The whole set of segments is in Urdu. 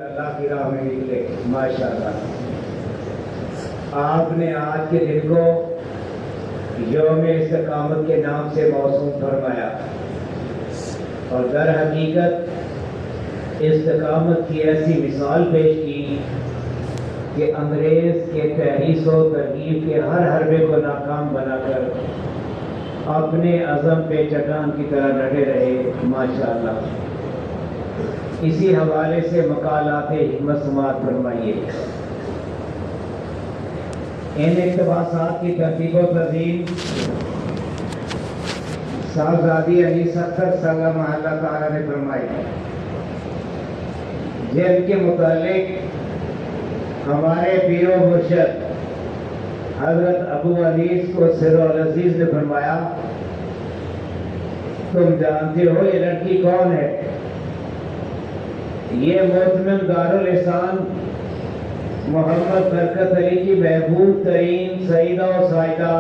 اللہ کی راہ میں نکلے ماشاءاللہ۔ آپ نے آج کے دن کو یوم استقامت کے نام سے موسوم فرمایا اور در حقیقت استقامت کی ایسی مثال پیش کی کہ انگریز کے تحریص و ترغیب کے ہر حربے کو ناکام بنا کر اپنے عزم پہ چٹان کی طرح ڈٹے رہے ماشاءاللہ۔ اسی حوالے سے مقالات حکمت سماعت فرمائیے۔ ان اقتباسات کی ترتیب و تنظیم صاحبزادی علی سختر سلام اللہ تعالیٰ نے فرمائی، جن کے متعلق ہمارے پیر و مرشد حضرت ابو عزیز کو سر العزیز نے فرمایا، تم جانتے ہو یہ لڑکی کون ہے؟ یہ محتمم دارالحسان محمد برکت علی کی محبوب ترین سیدہ و سائدہ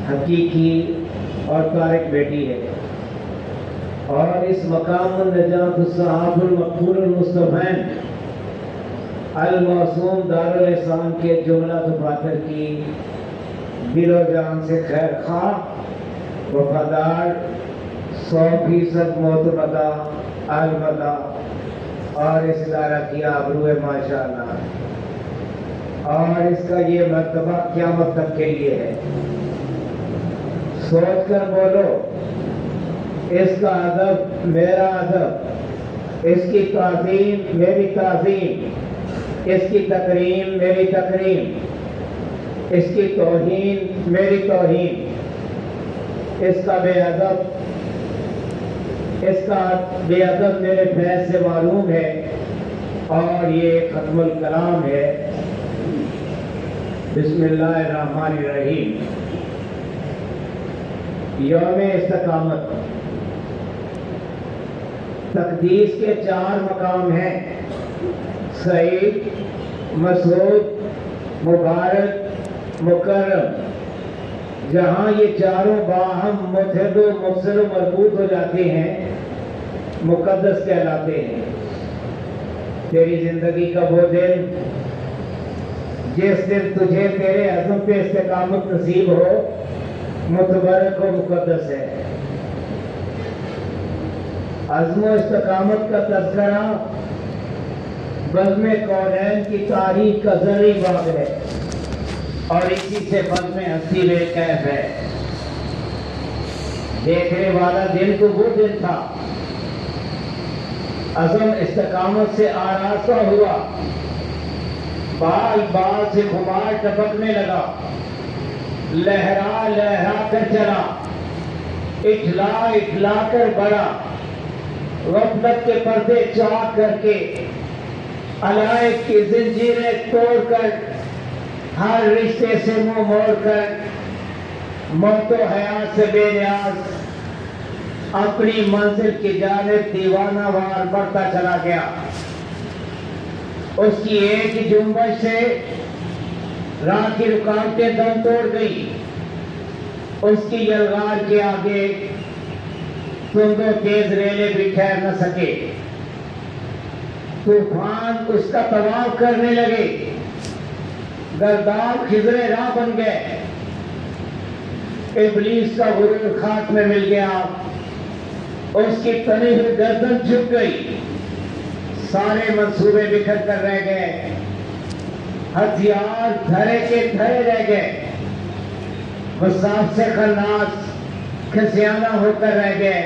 حقیقی اور طارق بیٹی ہے، اور اس مقام النجات الصحاب المقبول المصطفین المعصوم دارالحسان کے جملہ دفاتر کی دل و جان سے خیر خواہ وفادار 100% معتمدہ عالمدہ اور اس ادارہ کی آبرو ہے ماشاءاللہ، اور اس کا یہ مرتبہ قیامت تک کے لیے ہے۔ سوچ کر بولو، اس کا ادب میرا ادب، اس کی تعظیم میری تعظیم، اس کی تکریم میری تکریم، اس کی توہین میری توہین، اس کا بے ادب میرے فیض سے معلوم ہے، اور یہ ختم الکلام ہے۔ بسم اللہ الرحمن الرحیم۔ یوم استقامت تقدیس کے 4 مقام ہیں: سعید، مسعود، مبارک، مکرم۔ جہاں یہ چاروں باہم متحد و مفصل و مربوط ہو جاتے ہیں، مقدس کہلاتے ہیں۔ تیری زندگی کا وہ دن جس دن تجھے تیرے عزم پہ استقامت نصیب ہو، متبرک و مقدس ہے۔ عزم و استقامت کا تذکرہ بزم کونین کی تاریخ کا زرعی باب ہے، اور اسی سے بزم ہستی بے کیف ہے۔ دیکھنے والا دن تو وہ دن تھا، عزم استقامت سے آراستہ ہوا، بال بال سے خمار ٹپکنے لگا، لہرا لہرا کر چلا، اٹھلا اٹھلا کر بڑھا، غفلت کے پردے چاک کر کے، علائق کی زنجیریں توڑ کر، ہر رشتے سے منہ موڑ کر، موت و حیات سے بے نیاز اپنی منزل کی جانب دیوانہ وار بڑھتا چلا گیا۔ اس کی ایک ہی جنبش سے راہ کی رکاوٹیں دم توڑ گئی، اس کی یلغار کے آگے تند و تیز ریلیں بھی ٹھہر نہ سکے۔ طوفان اس کا طواف کرنے لگے، گرداب خضر راہ بن گئے، ابلیس کا غرور خاک میں مل گیا، اس کی تنی ہوئی گردن جھک گئی، سارے منصوبے بکھر کر رہ گئے، ہتھیار دھرے کے دھرے رہ گئے، مصاف سے خناس کھسیانہ ہو کر رہ گئے،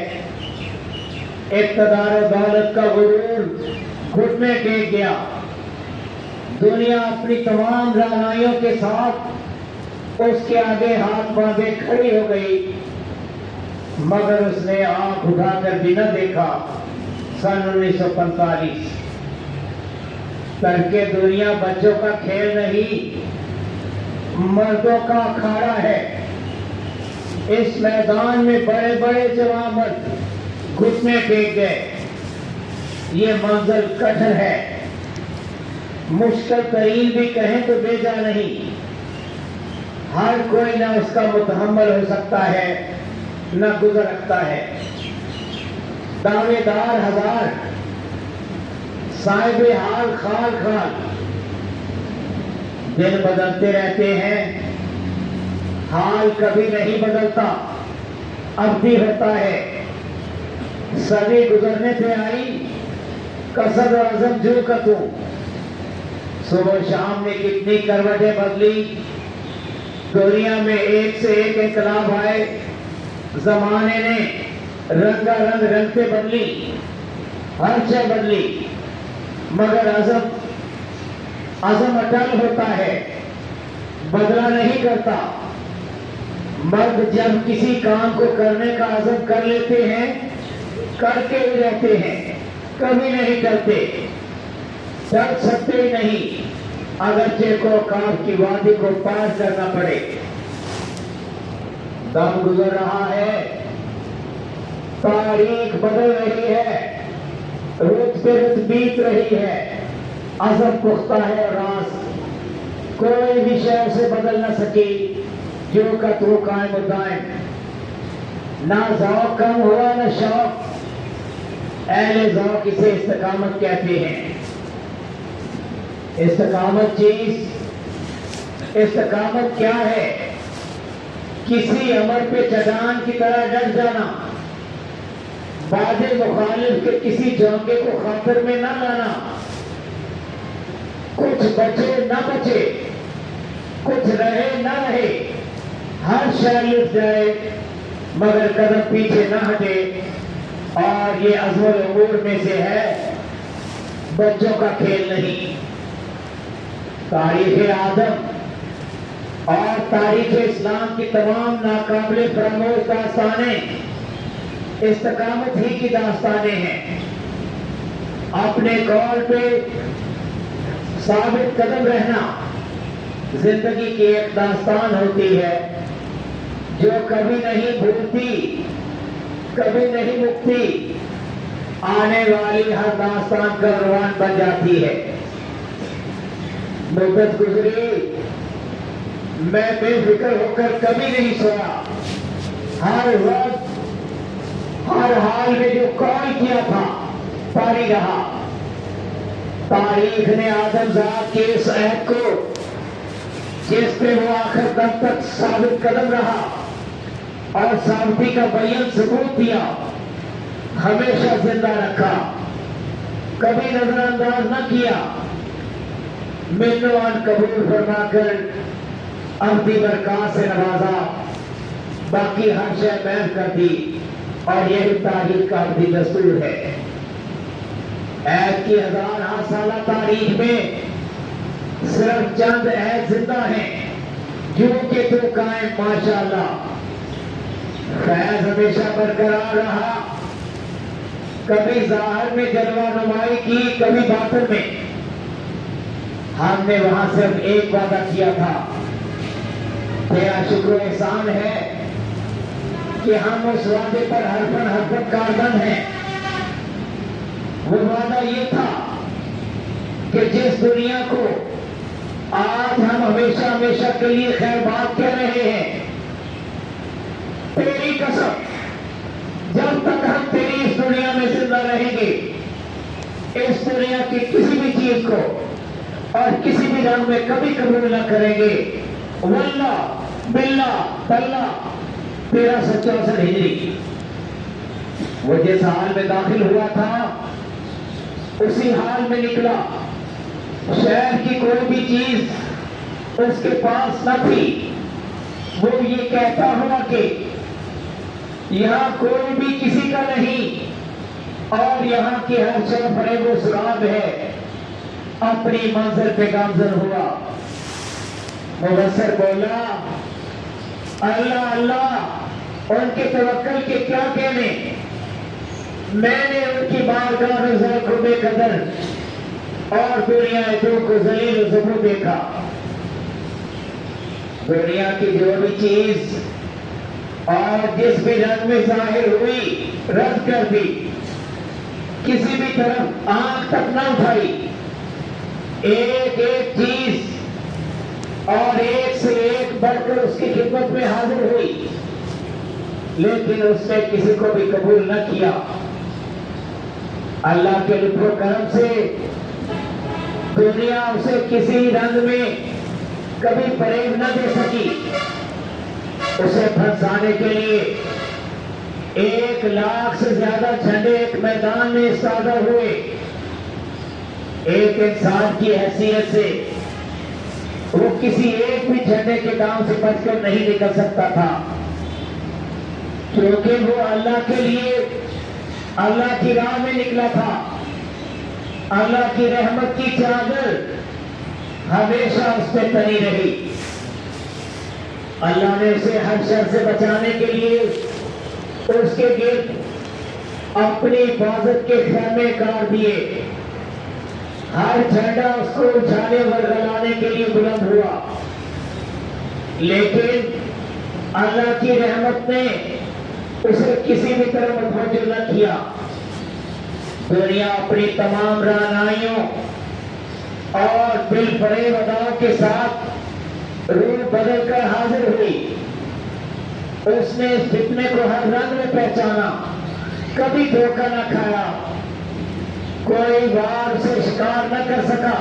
اقتدار و دولت کا غرور گھٹنے ٹیک گیا، دنیا اپنی تمام رعنائیوں کے ساتھ اس کے آگے ہاتھ باندھے کھڑی ہو گئی، مگر اس نے آنکھ اٹھا کر بھی نہ دیکھا۔ سن 1945۔ ترک دنیا بچوں کا کھیل نہیں، مردوں کا اکھاڑا ہے۔ اس میدان میں بڑے بڑے جوان مرد گھٹنے ٹیک گئے۔ یہ منزل کٹھن ہے، مشکل ترین بھی کہیں تو بیجا نہیں، ہر کوئی نہ اس کا متحمل ہو سکتا ہے نہ گزر سکتا ہے۔ دعوے دار ہزار، صاحب حال خال خال، دن بدلتے رہتے ہیں، حال کبھی نہیں بدلتا، ابدی ہوتا ہے۔ صدی گزرنے پہ آئی، قصد و عزم جو کا تو، صبح شام نے کتنی کروٹیں بدلی، دنیا میں ایک سے ایک انقلاب آئے، زمانے نے رنگا رنگ رنگتے بدلی، ہر شے بدلی، مگر عزم اٹل ہوتا ہے، بدلا نہیں کرتا۔ مرد جب کسی کام کو کرنے کا عزم کر لیتے ہیں، کرتے ہی رہتے ہیں، کبھی نہیں کرتے، ڈر سکتے ہی نہیں، اگرچہ کو کام کی وادی کو پار کرنا پڑے۔ دم گزر رہا ہے، تاریخ بدل رہی ہے، رت پہ رت بیت رہی ہے، عزم پختہ ہے اور راز کوئی بھی شے اسے بدل نہ سکی، جو کا تو قائم و دائم، نہ ذوق کم ہوا نہ شوق، اہل ذوق اسے استقامت کہتے ہیں۔ استقامت کیا ہے؟ کسی امر پہ چٹان کی طرح ڈٹ جانا، بعد مخالف کے کسی جھونکے کو خاطر میں نہ لانا، کچھ بچے نہ بچے، کچھ رہے نہ رہے، ہر شے لٹ جائے مگر قدم پیچھے نہ ہٹے۔ اور یہ عزم الامور میں سے ہے، بچوں کا کھیل نہیں۔ تاریخ آدم اور تاریخ اسلام کی تمام ناقابل فراموش داستانیں استقامت ہی کی داستانیں ہیں۔ اپنے قول پہ ثابت قدم رہنا زندگی کی ایک داستان ہوتی ہے جو کبھی نہیں بھولتی، کبھی نہیں مکتی، آنے والی ہر داستان کا عنوان بن جاتی ہے۔ مدت گزری، میں بے فکر ہو کر کبھی نہیں سویا، ہر وقت ہر حال میں جو کال کیا تھا جاری رہا۔ تاریخ نے آدم ذات کے اس عہد کو جس پہ وہ آخر دم تک ثابت قدم رہا اور ثابتی کا بیان ثبوت دیا، ہمیشہ زندہ رکھا، کبھی نظر انداز نہ کیا، منوان قبول فرما کر ابدی برکات سے نوازا، باقی ہر شے محو کر دی، اور یہی تاریخ کا ابدی دستور ہے۔ عہد کی ہزارہ سالہ تاریخ میں صرف چند عہد زندہ ہیں جو کہ تو قائم، ماشاءاللہ۔ فیض ہمیشہ برقرار رہا، کبھی ظاہر میں جلوہ نمائی کی، کبھی باطن میں۔ ہم نے وہاں صرف ایک وعدہ کیا تھا، تیرا شکر و احسان ہے کہ ہم اس وعدے پر حرفاً حرفاً کاربند ہیں۔ وہ وعدہ یہ تھا کہ جس دنیا کو آج ہم ہمیشہ ہمیشہ کے لیے خیر بات کہہ رہے ہیں، تیری قسم جب تک ہم تیری اس دنیا میں زندہ رہیں گے، اس دنیا کی کسی بھی چیز کو اور کسی بھی رنگ میں کبھی قبول نہ کریں گے۔ واللہ باللہ تاللہ 1364 ہجری۔ وہ جس حال میں داخل ہوا تھا اسی حال میں نکلا۔ شہر کی کوئی بھی چیز اس کے پاس نہ تھی۔ وہ یہ کہتا ہوا کہ یہاں کوئی بھی کسی کا نہیں اور یہاں کی ہر شے فریب و سراب ہے، اپنی منزل پہ گامزن ہوا۔ مبصر بولا، اللہ اللہ، ان کے توکل کے کیا کہنے، میں نے ان کی بارگاہ میں ذوق و بے قدر اور دنیا دو کو ذلیل و ذبح دیکھا۔ دنیا کی جو بھی چیز اور جس بھی رنگ میں ظاہر ہوئی رد کر دی، کسی بھی طرف آنکھ تک نہ اٹھائی۔ ایک ایک چیز اور ایک سے ایک بڑھ کر اس کی خدمت میں حاضر ہوئی، لیکن اس نے کسی کو بھی قبول نہ کیا۔ اللہ کے لطف و کرم سے دنیا اسے کسی رنگ میں کبھی فریب نہ دے سکی. اسے پھنسانے کے لیے 1,00,000 سے زیادہ جھنڈے ایک میدان میں استادہ ہوئے. ایک انسان کی حیثیت سے وہ کسی ایک بھی جھنڈے کے دام سے بچ کر نہیں نکل سکتا تھا، کیونکہ وہ اللہ کے لیے اللہ کی راہ میں نکلا تھا. اللہ کی رحمت کی چادر ہمیشہ اس پہ تنی رہی. اللہ نے اسے ہر شر سے بچانے کے لیے اس کے گرد اپنی حفاظت کے خیمے کار دیے. ہر جھنڈا اس کو اچھانے اور گلانے کے لیے بلند ہوا، لیکن اللہ کی رحمت نے اسے کسی بھی طرح متوجہ نہ کیا. دنیا اپنی تمام رعنائیوں اور بالفریب اداؤں کے ساتھ روح بدل کر حاضر ہوئی. اس نے اس فتنے کو ہر رنگ میں پہچانا، کبھی دھوکہ نہ کھایا، کوئی وار سے شکار نہ کر سکا.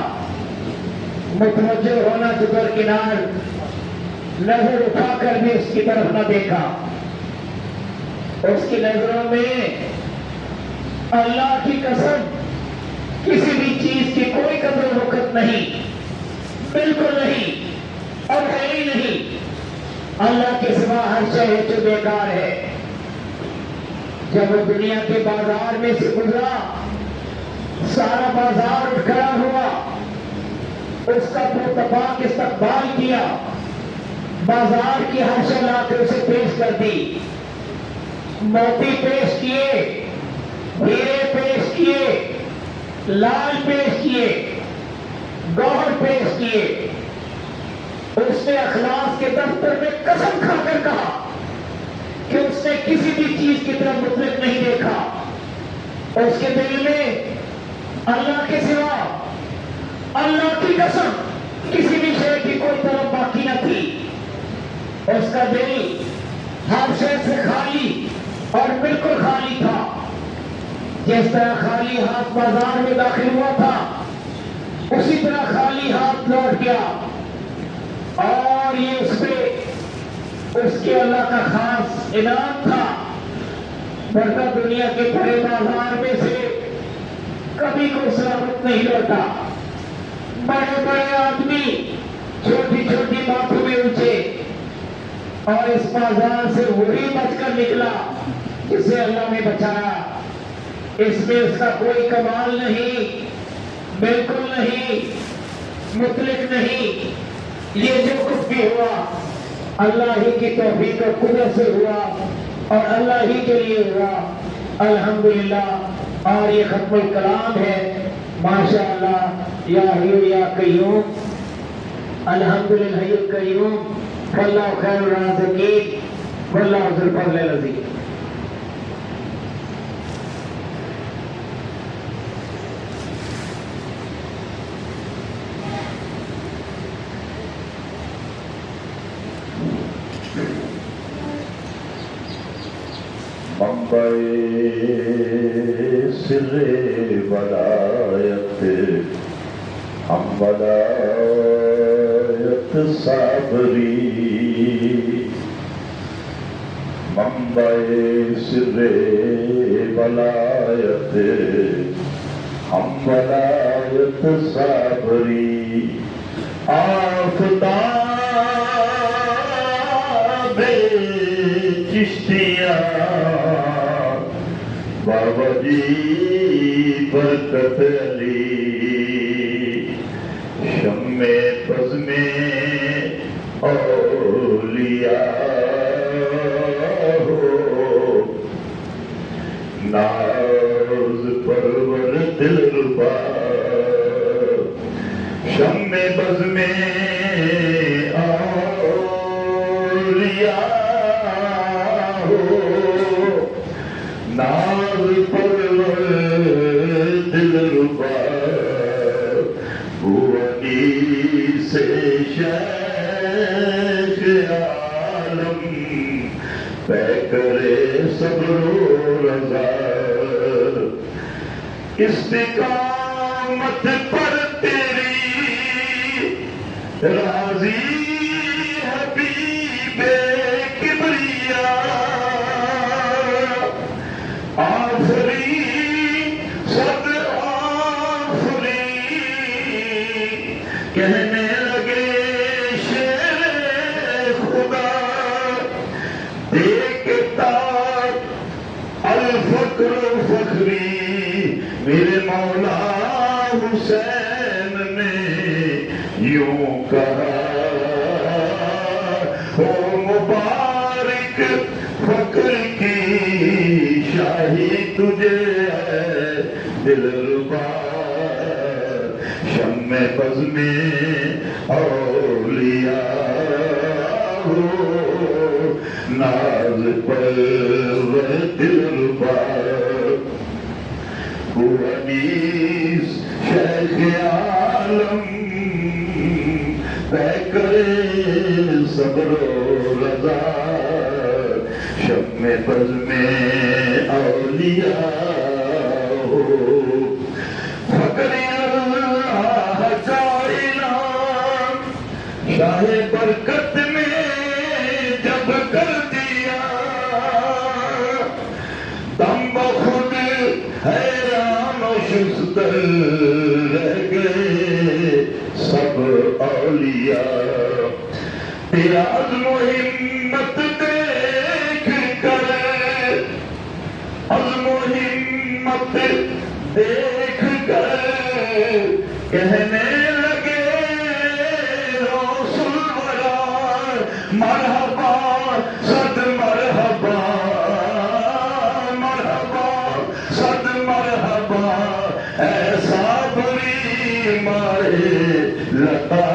متوجہ ہونا درکنار، نظر اٹھا کر بھی اس کی طرف نہ دیکھا. اس کی نظروں میں اللہ کی قسم کسی بھی چیز کی کوئی قدر و وقت نہیں، بالکل نہیں اور ہے ہی نہیں. اللہ کے سوا ہر شے ہے جو بیکار ہے. جب وہ دنیا کے بازار میں سے گزرا، سارا بازار اٹھ کھڑا ہوا، اس کا پرتپاک استقبال کیا. بازار کی ہر شے لا کے اسے پیش کر دی. موتی پیش کیے، ہیرے پیش کیے، لال پیش کیے، گوہر پیش کیے. اس نے اخلاص کے دفتر میں قسم کھا کر کہا کہ اس نے کسی بھی چیز کی طرف مطلق نہیں دیکھا. اس کے دل میں اللہ کے سوا، اللہ کی قسم، کسی بھی شے کی کوئی طرف باقی نہ تھی. اس کا دل ہر شے سے خالی اور بالکل خالی تھا. جس طرح خالی ہاتھ بازار میں داخل ہوا تھا، اسی طرح خالی ہاتھ لوٹ گیا. اور یہ اس پہ اس کے اللہ کا خاص انعام تھا، ورنہ دنیا کے بڑے بازار میں سے کبھی کوئی سلامت نہیں لوٹا. بڑے بڑے آدمی چھوٹی چھوٹی باتوں میں اونچے، اور اس بازار سے وہی بچ کر نکلا جسے اللہ نے بچایا. اس میں اس کا کوئی کمال نہیں، بالکل نہیں، مطلق نہیں. یہ جو کچھ بھی ہوا اللہ ہی کی توفیق و قدرت سے ہوا اور اللہ ہی کے لیے ہوا. الحمدللہ. اور یہ ختم الکلام ہے. ماشاءاللہ. یا حی یا قیوم، الحمدللہ حی القیوم، واللہ خیر الرازقین، واللہ ذو الفضل العظیم. منبع سر ولایت، ہم ولایت صابری. منبع سر ولایت، ہم ولایت صابری. آفتاب چشتیاں بابا جی برکت علی. شمع بزم اولیاء ہو، ناز پرور دلربا. شمع بزم اولیاء ناز پرور دلربا. بھوانی سے شیخ عالم پہ کرے صبر و رضا. استقامت پر تیری راضی حبیب کبریا آفری صد آفری کہنے لگے شیر خدا دیکھتا الفقر فخری میرے مولا حسین نے یوں کہا او مبارک فقر کی شاہی تجھے ہے دلربا شمع بز میں اولیاء ہو ناز پر دلربا انیس شیخ عالم طے کرے صبر و رضا شمع بز میں اولیاء ہو فقر اللہ کا اعلان شاہ برکت میں جب کر دیا دم بخود حیران و شستر رہ گئے سب اولیاء تیرا عزم و ہمت دیکھ کر عزم و ہمت دیکھ کر کہنے لگے رسول ورا مرحبا صد مرحبا مرحبا صد مرحبا ایسا بری مارے لتا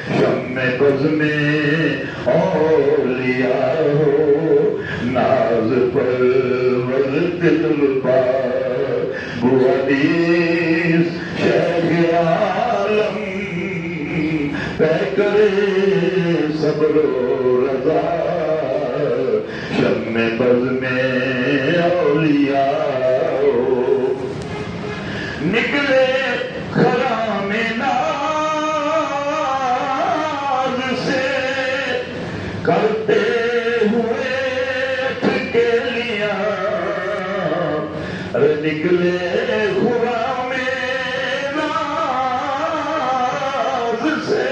شمع بز میں اولیاء ہو ناز پر دلربا بوادیس شیخ عالم طے کرے صبر و رضا شمع بز میں اولیاء ہو نکلے خرام ناز سے کرتے ہوئے ٹھکیلیاں ارے نکلے خرام ناز سے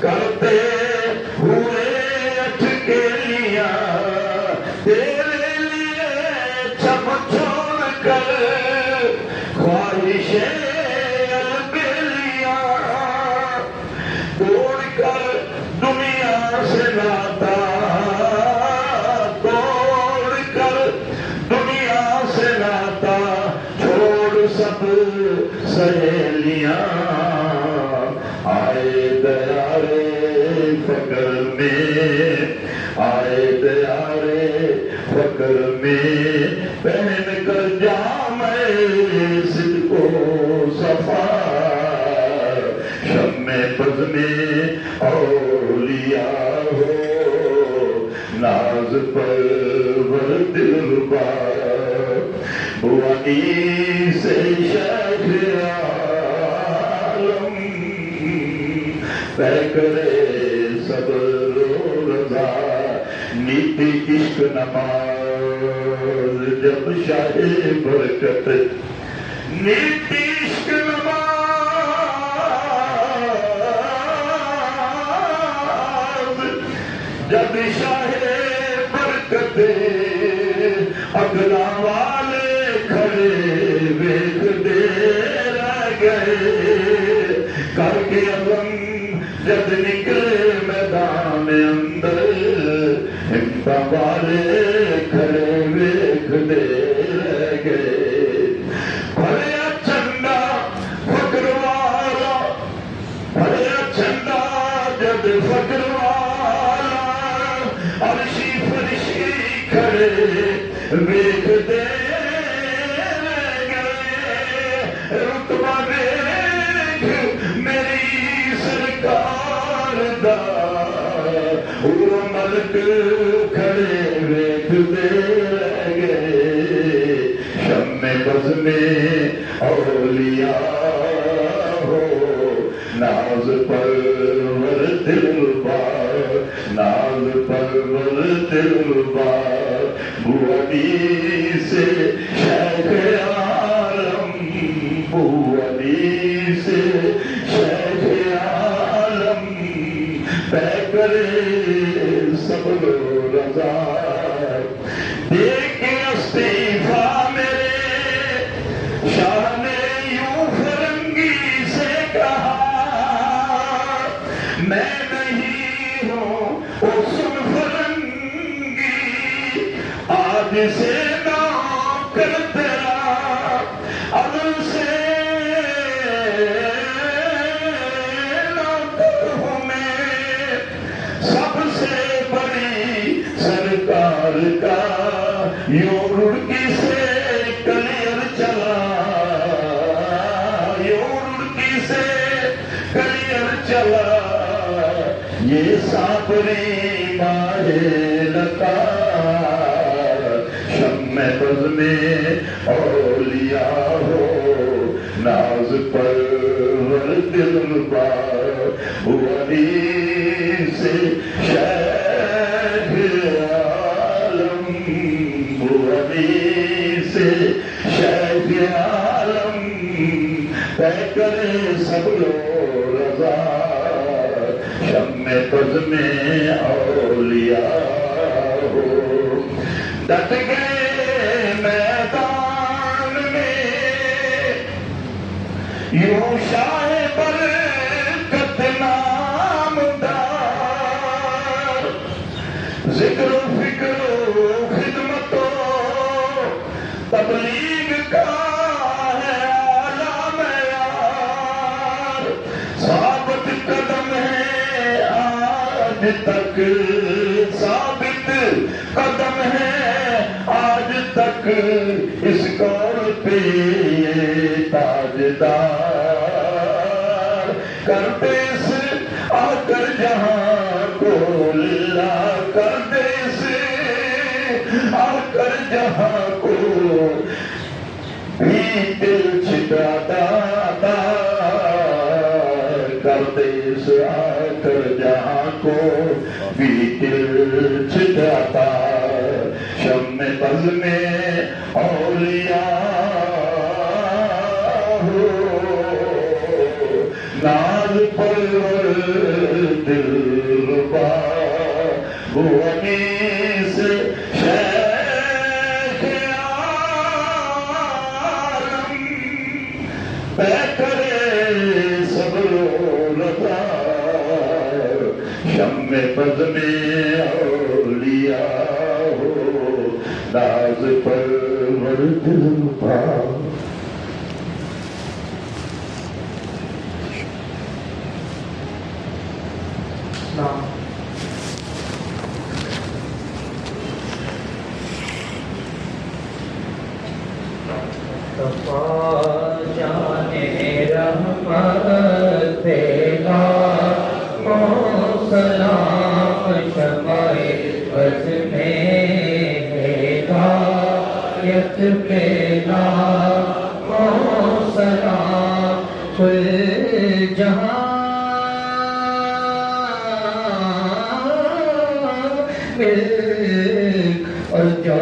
کرتے ہوئے ٹھکیلیاں تیرے لیے چھپ چھوڑ کر خواہشیں البیلیاں توڑ کر دنیا سے ناتا توڑ کر دنیا سے ناتا چھوڑ سب سہیلیاں آئے دیارے فقر میں آئے دیارے فقر میں پہن کر جامع صدق و صفا شمع بز میں اولیاء ہو ناز پر دلربا انیس شیخ عالم طے کرے صبر و رضا نیتی عشق نماز جب شاہ برکت نیتی عشق نماز جب شاہ برکت اگلا والے کھڑے ویکھ دے رہ گئے کر کے علم جب نکلے میدان اندر ہمتا والے کھڑے ویکھ دے رہ گئے بھریا چندا فقر والا بھریا چندا جب فقر والا عرشی فرشی کھڑے ویکھ دے رتبہ دیکھ میری سرکار دا حور ملک کھڑے ویکھ دے گئے بزم اولیاء ہو ناز پرور دلبار ناز پرور دلبار بوانی سے شیخ عالم بوانی سے شیخ عالم طے کرے سب رضا دیکھ استعفیٰ میرے شاہ نے یوں فرنگی سے کہا میں نہیں ہوں حسن فرنگی آج سے نام کر تیرا عدل سے نوکر ہوں میں سب سے بڑی سرکار کا یوں رڑکی سے کلیر چلا یوں رڑکی سے کلیر چلا یہ سابری ماہ لتا شمع بزم اولیاء ہو ناز پرور دلبار بوانی سے شیخ عالم بوانی سے شیخ عالم طے کرے سب لوگ رضا شمع بزم اولیاء ہو ڈٹ گئے میدان میں یوں شاہ برکت نامدار ذکر و فکر و خدمت و تبلیغ کا ہے اعلیٰ معیار ثابت قدم ہے آج تک ثابت قدم ہے آج تک اس کور پہ تاجدار کرتے سے آ کر جہاں کو للہ کرتے سے آ کر جہاں کو بھی دل چھٹاتا کرتے سے آ کر جہاں کو بھی دل چھٹاتا شمع بزم اولیاء ہو ناز پرور دلبار بوانی سے شیخ عالم طے کرے سب رضا شمع بزم اولیاء ہو ناز پرور دلبار جانے رحمت تیرا سلام شمع بزم ہدایت پیلا سلام کل جہاں مل اور جو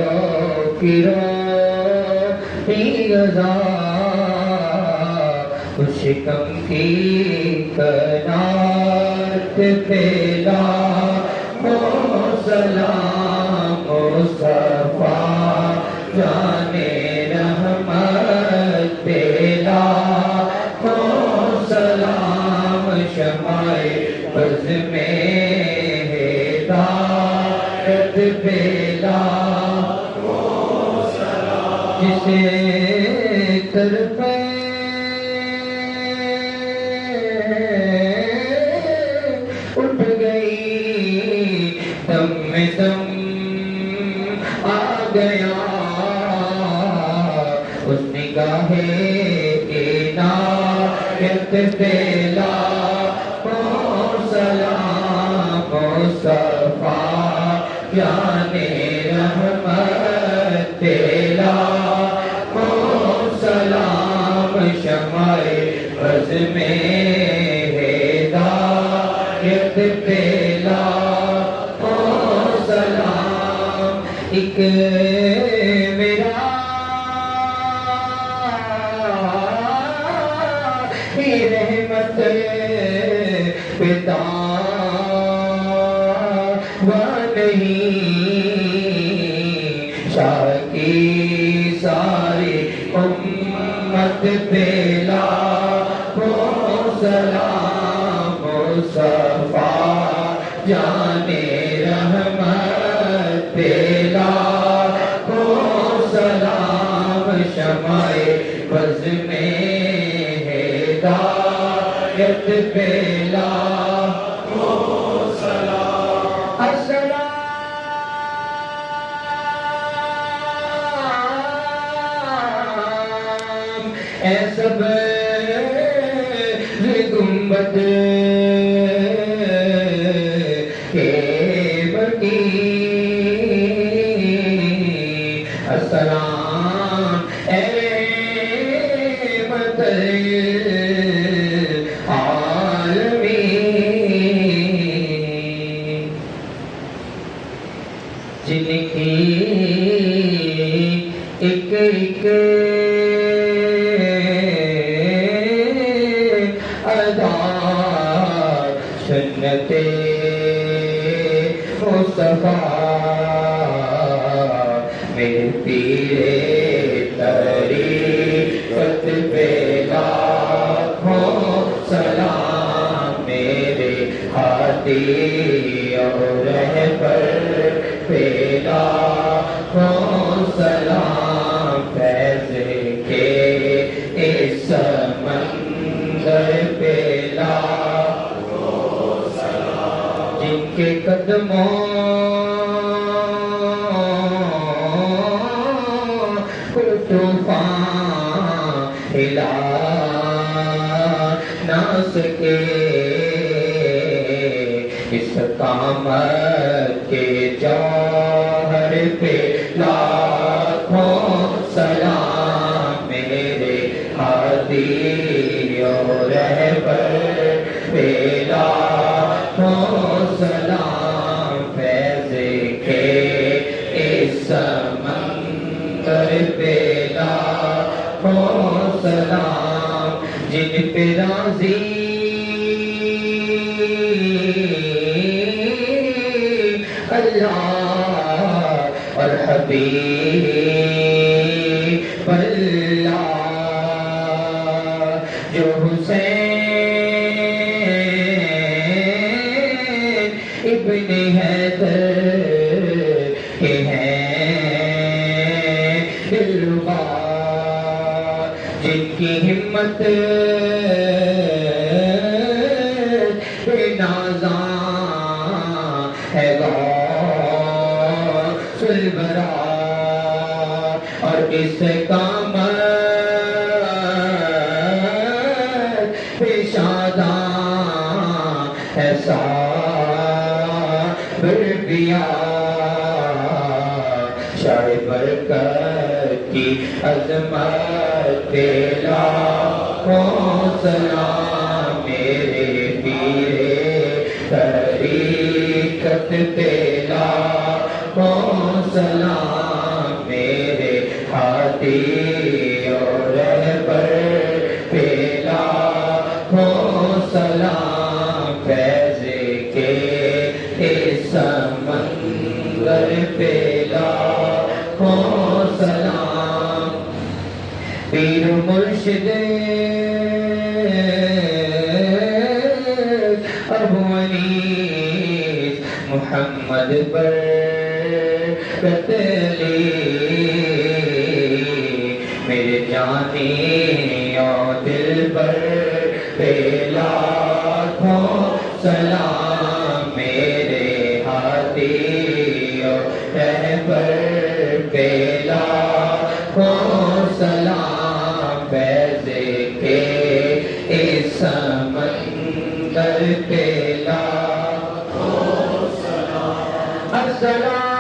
شکم کی کنات پھیلا سلام مصطفیٰ جانے رحمت پھیلا سلام شمع بزم ہدایت پھیلا جسے طرف اٹھ گئی دم میں دم آ گیا اس نگاہ عنایت پھیلا سلام مصطفیٰ جانے رحمت پھیلا شمائے بز میں ہدایت پہ لاکھوں سلام ایک میرا ہی رحمت پتا نہیں شاہ کی ساری امت پہ لاکھوں سلام مصطفیٰ جانے رحمت پہ لاکھوں سلام شمائے بز میں ہدایت پہ لاکھوں سلام السلام اے سبز گنبد کے بٹی السلام اے رحمت العالمین جن کی ایک ایک ادا سنت مصطفیٰ میرے پیر طریقت پہ لاکھوں سلام میرے ہادی اور رہبر پہ لاکھوں سلام فیض کے اس سمندر پہ لاکھوں سلام جن کے قدموں کو طوفان ہلا نہ سکے اس قامت کے جوہر پہ لاکھوں سلام میرے ہادی اور رہبر پہ لاکھوں سلام فیض کے اس سمندر پہ لاکھوں سلام جن پہ راضی اللہ اور حبیب اللہ جو حسین ابن حیدر کے ہیں دلبار جن کی ہمت بے نازاں ہے غوث الورا اور اس قامت پیشاداں ہے صابر بیا شاہ برکت کی عظمت پہ لاکھوں سلام میرے پیر طریقت پہ لاکھوں سلام میرے ہادی اور رہبر پہ لاکھوں سلام فیض کے اس سمندر پہ لاکھوں سلام پیر مرشد ابو انیس محمد برکت علی میرے جانی اور دل پر پہ لاکھوں سلام میرے ہادی اور رہبر پہ لاکھوں سلام فیض کے اس سمندر پہ لاکھوں سلام السلام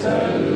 صلی